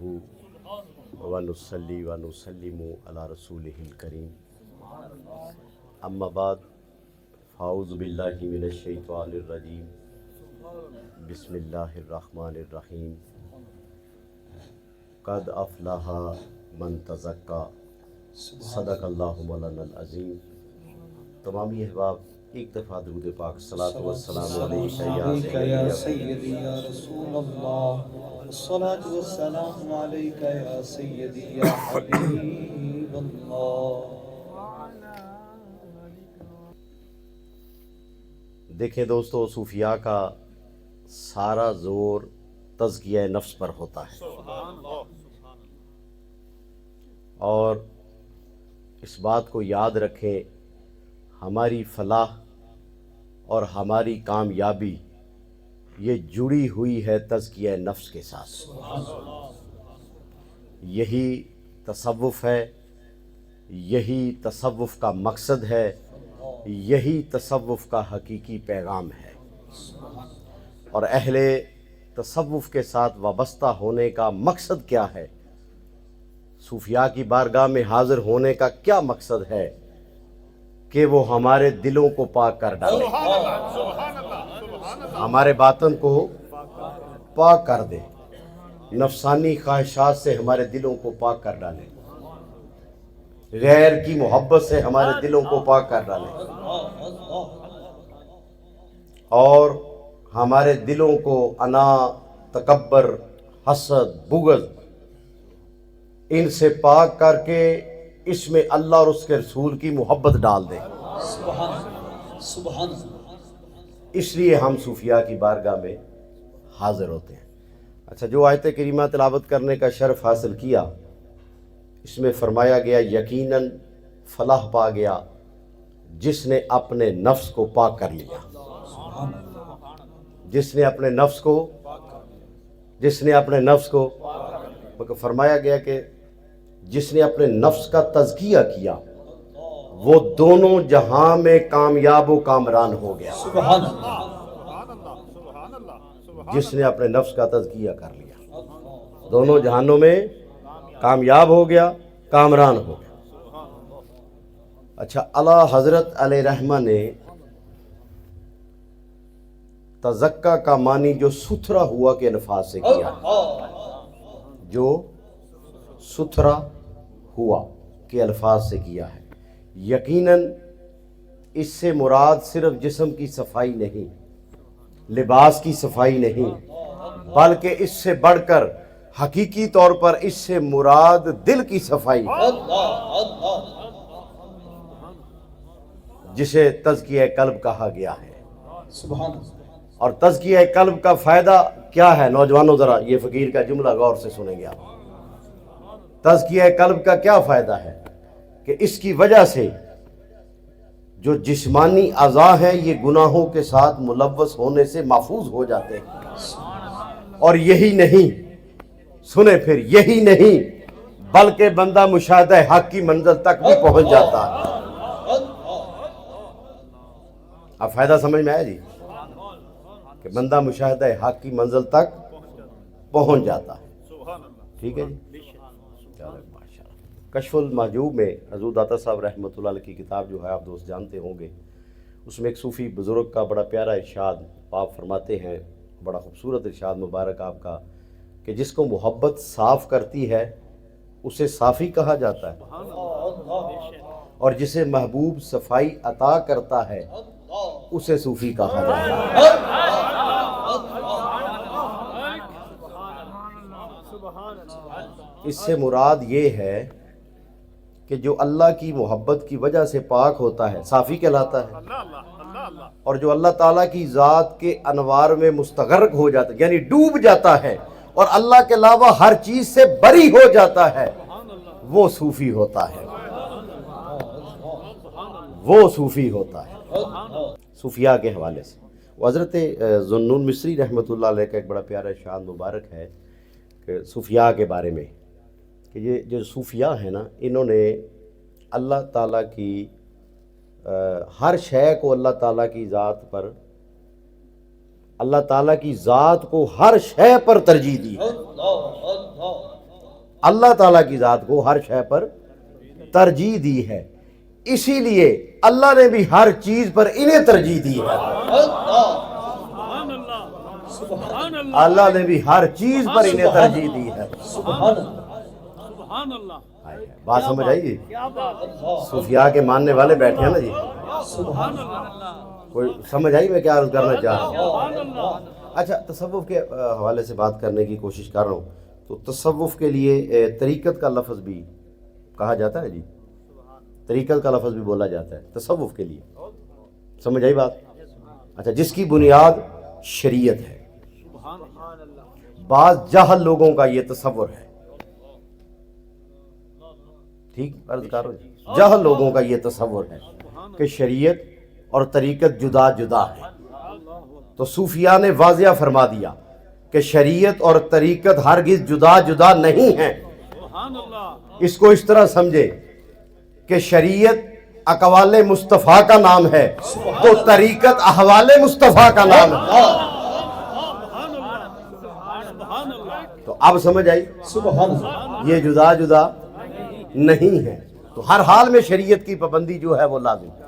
व नुसल्ली व नुसल्लिमु अला रसूलिहिल करीम अम्मा बाद फ़ाऊज़ु बिल्लाहि मिनश शैतानिर रजीम बिस्मिल्लाहिर रहमानिर रहीम क़द अफ़लहा मन तज़क्का सदक़ल्लाहु मौलाना अज़ीम। तमामी अहबाब एक दफ़ा दुरूद पाक सलातो वस्सलामु अलैका या सय्यदी या रसूल अल्लाह सलातो वस्सलामु अलैका या सय्यदी या हबीब अल्लाह। देखें दोस्तों, सूफिया का सारा जोर तज़किया नफ्स पर होता है और इस बात को याद रखें, हमारी फलाह और हमारी कामयाबी ये जुड़ी हुई है तज़किया नफ्स के साथ। यही तसव्वुफ़ है, यही तसव्वुफ़ का मकसद है, यही तसव्वुफ़ का हकीकी पैगाम है। और अहले तसव्वुफ़ के साथ वाबस्ता होने का मकसद क्या है, सूफिया की बारगाह में हाज़िर होने का क्या मकसद है कि वो हमारे दिलों को पाक कर डाले, हमारे बातन को पाक कर दे, नफसानी ख्वाहिशात से हमारे दिलों को पाक कर डाले, गैर की मोहब्बत से हमारे दिलों को पाक कर डाले और हमारे दिलों को अना, तकब्बर, हसद, बुग़्ज़ इनसे पाक करके इसमें अल्लाह और उसके रसूल की मोहब्बत डाल दें। सुभान। इसलिए हम सूफिया की बारगाह में हाजिर होते हैं। अच्छा, जो आयत करीमा तिलावत करने का शर्फ हासिल किया, इसमें फरमाया गया यकीनन फलाह पा गया जिसने अपने नफ्स को पाक कर लिया, जिसने अपने नफ्स को फरमाया गया कि जिसने अपने नफ्स का तज़किया किया वो दोनों जहां में कामयाब व कामरान हो गया। जिसने अपने नफ्स का तज़किया कर लिया दोनों जहानों में कामयाब हो गया, कामरान हो गया। अच्छा, आला हज़रत अलैहिर्रहमा ने तज़क्का का मानी जो सुथरा हुआ के अल्फाज से किया, जो सुथरा हुआ के अल्फाज से किया है। यकीनन इससे मुराद सिर्फ जिस्म की सफाई नहीं, लिबास की सफाई नहीं, बल्कि इससे बढ़कर हकीकी तौर पर इससे मुराद दिल की सफाई है, जिसे तज़किया क़ल्ब कहा गया है। और तज़किया क़ल्ब का फ़ायदा क्या है? नौजवानों, ज़रा ये फ़कीर का जुमला गौर से सुनेंगे आप। तज़किया क़ल्ब का क्या फ़ायदा है कि इसकी वजह से जो जिस्मानी अज़ा हैं ये गुनाहों के साथ मुलव्वस होने से महफूज हो जाते हैं। और यही नहीं, सुने फिर, यही नहीं बल्कि बंदा मुशाहदा हक़ की मंजिल तक भी पहुंच जाता है। अब फ़ायदा समझ में आया जी कि बंदा मुशाहदा हक़ की मंजिल तक पहुंच जाता है। ठीक है जी। कश्फुल महजूब में हज़रत दाता साहब रहमतुल्लाह अलैह की किताब जो है आप दोस्त जानते होंगे, उसमें एक सूफ़ी बुज़ुर्ग का बड़ा प्यारा इरशाद आप फरमाते हैं, बड़ा खूबसूरत इरशाद मुबारक आपका, कि जिसको मोहब्बत साफ़ करती है उसे साफ़ी कहा जाता है और जिसे महबूब सफाई अता करता है उसे सूफ़ी कहा जाता है। इससे मुराद ये है कि जो अल्लाह की मोहब्बत की वजह से पाक होता है साफ़ी कहलाता है, और जो अल्लाह ताला की ज़ात के अनवार में मुस्तग़रक़ हो जाता है, यानी डूब जाता है और अल्लाह के अलावा हर चीज़ से बरी हो जाता है, वो सूफ़ी होता है, वो सूफ़ी होता है। सूफिया के हवाले से हज़रत ज़ुन्नून मिस्री रहमतुल्लाह अलैह का एक बड़ा प्यारा इरशाद मुबारक है कि सूफिया के बारे में, कि ये जो सूफिया है ना, इन्होंने अल्लाह ताला की हर शय को अल्लाह ताला की ज़ात पर, अल्लाह ताला की ज़ात को हर शय पर तरजीह दी है। اللہ ताला की ज़ात को हर शय पर तरजीह दी है, इसीलिए अल्लाह ने भी हर चीज पर इन्हें तरजीह दी है। अल्लाह ने भी हर चीज पर इन्हें तरजीह दी है। बात समझ आई जी? सूफिया के मानने वाले बैठे हैं ना जी, कोई समझ आई मैं क्या अर्ज करना चाह रहा हूँ? अच्छा, तसव्वुफ के हवाले से बात करने की कोशिश कर रहा हूँ। तो तसव्वुफ के लिए तरीक़त का लफ्ज़ भी कहा जाता है जी, तरीक़त का लफ्ज़ भी बोला जाता है तसव्वुफ के लिए। समझ आई बात? अच्छा, जिसकी बुनियाद शरीयत है। बाज़ जाहल लोगों का ये तसव्वुर है, ठीक अर्ज कर रहा हूं, जाहल लोगों का ये तसव्वुर है कि शरीयत और तरीक़त जुदा जुदा है। तो सूफिया ने वाज़िया फरमा दिया कि शरीयत और तरीक़त हरगिज़ जुदा जुदा नहीं है। इसको इस तरह समझे कि शरीयत अक़वाले मुस्तफ़ा का नाम है तो तरीक़त अहवाले मुस्तफ़ा का नाम है। तो अब समझ आई? ये जुदा जुदा नहीं है, तो हर हाल में शरीयत की पाबंदी जो है वो लाज़िम है।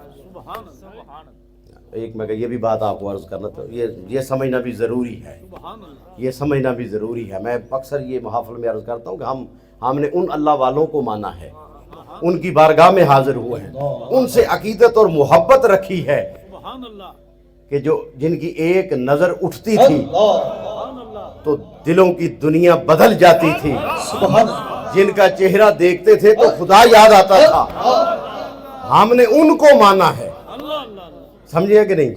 एक मैं ये भी बात आपको अर्ज करना, तो ये समझना भी ज़रूरी है, ये समझना भी ज़रूरी है। मैं अक्सर ये महाफ़िल में अर्ज करता हूँ कि हमने उन अल्लाह वालों को माना है, उनकी बारगाह में हाजिर हुए हैं, उनसे अकीदत और मोहब्बत रखी है कि जो जिनकी एक नज़र उठती थी तो दिलों की दुनिया बदल जाती थी, जिनका चेहरा देखते थे तो खुदा याद आता था। हमने उनको माना है, समझिए कि नहीं?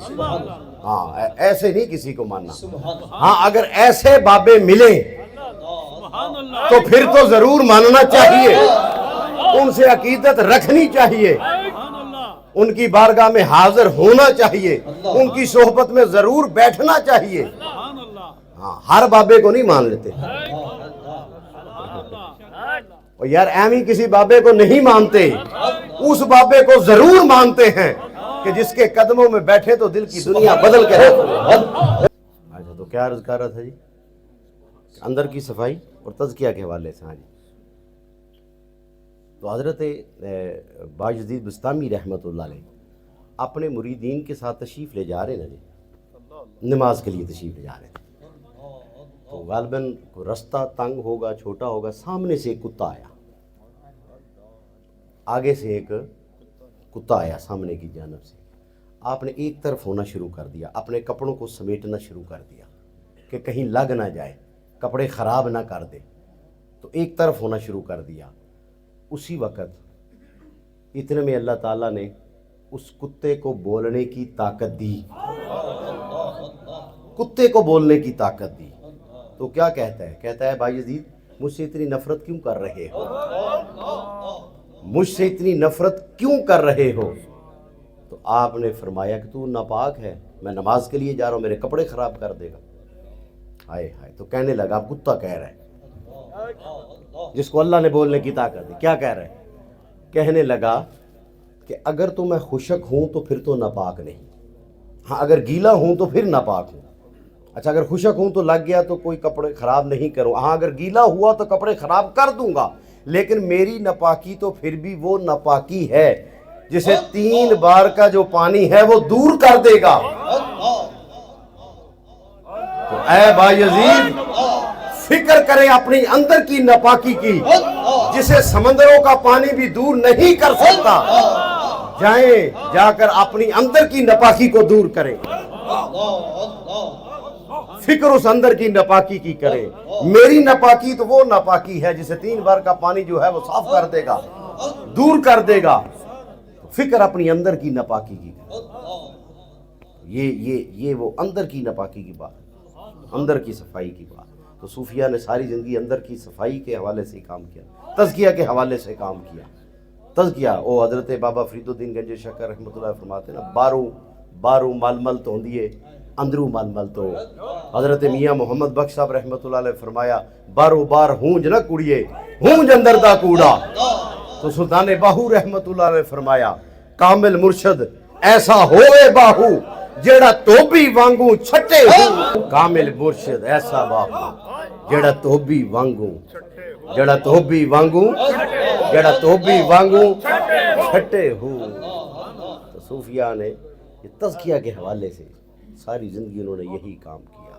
हाँ, ऐसे नहीं किसी को मानना। हाँ, अगर ऐसे बाबे मिले तो फिर तो जरूर मानना चाहिए, उनसे अकीदत रखनी चाहिए, उनकी बारगाह में हाजिर होना चाहिए, उनकी सोहबत में जरूर बैठना चाहिए। हाँ, हर बाबे को नहीं मान लेते। और यार एमी किसी बाबे को नहीं मानते, उस बाबे को जरूर मानते हैं कि जिसके कदमों में बैठे तो दिल की दुनिया बदल के रहती। अच्छा, तो क्या अर्ज कर रहा था जी? अंदर की सफाई और तज़किया के हवाले से। हाँ जी, तो हज़रत बायज़ीद बिस्तामी रहमतुल्लाह अलैह अपने मुरीदीन के साथ तशरीफ़ ले जा रहे हैं ना जी, नमाज के लिए तशरीफ़ ले जा रहे थे। तो गालिबन रास्ता तंग होगा, छोटा होगा, सामने से एक कुत्ता आया, आगे से एक कुत्ता आया सामने की जानिब से। आपने एक तरफ होना शुरू कर दिया, अपने कपड़ों को समेटना शुरू कर दिया कि कहीं लग ना जाए, कपड़े ख़राब ना कर दे। तो एक तरफ होना शुरू कर दिया। उसी वक़्त इतने में अल्लाह ताला ने उस कुत्ते को बोलने की ताकत दी, कुत्ते को बोलने की ताकत दी। तो क्या कहता है? कहता है, बायज़ीद मुझसे इतनी नफ़रत क्यों कर रहे हो? मुझसे इतनी नफ़रत क्यों कर रहे हो? तो आपने फरमाया कि तू नापाक है, मैं नमाज के लिए जा रहा हूँ, मेरे कपड़े ख़राब कर देगा। हाय हाय। तो कहने लगा, अब कुत्ता कह रहा है जिसको अल्लाह ने बोलने की ताकत दी, क्या कह रहा है? कहने लगा कि अगर तो मैं खुशक हूँ तो फिर तो नापाक नहीं, हाँ अगर गीला हूँ तो फिर नापाक हूँ। अच्छा, अगर खुशक हूँ तो लग गया तो कोई कपड़े ख़राब नहीं करूँ, हाँ अगर गीला हुआ तो कपड़े ख़राब कर दूँगा, लेकिन मेरी नापाकी तो फिर भी वो नापाकी है जिसे 3 बार का जो पानी है वो दूर कर देगा। तो ऐ बायज़ीद, फिक्र करें अपनी अंदर की नापाकी की, जिसे समंदरों का पानी भी दूर नहीं कर सकता। जाएं, जाकर अपनी अंदर की नापाकी को दूर करें, फिक्र उस अंदर की नापाकी की करें। मेरी नापाकी तो वो नापाकी है जिसे 3 बार का पानी जो है वो साफ कर देगा, दूर कर देगा। फिक्र अपनी अंदर की नापाकी की। ये वो अंदर की नापाकी की बात, अंदर की सफाई की बात। तो सूफिया ने सारी ज़िंदगी अंदर की सफाई के हवाले से काम किया, तज़किया के हवाले से काम किया। तज़किया ओ हज़रत बाबा फरीदुद्दीन गंज शकर रहमतुल्लाह फरमाते ना, बारू मलमल तो होंदिए, अंदरू मलमल तो। हज़रत मियाँ मोहम्मद बख्श साहब रहमतुल्लाह अलैह फरमाया, बारो बार हूंज न कुड़िए, हूंज अंदर दा कूड़ा। तो सुल्तान बाहू रहमतुल्लाह अलैह फरमाया, कामिल मुर्शद ऐसा होए बाहू जेड़ा तोबी वांगू छटे हो। कामिल मुर्शिद ऐसा बाहू जेड़ा तोबी वांगू جڑا توبی وانگوں جڑا توبی وانگوں چھٹے ہو. تو صوفیاء نے یہ تزکیہ کے حوالے سے ساری زندگی انہوں نے یہی کام کیا.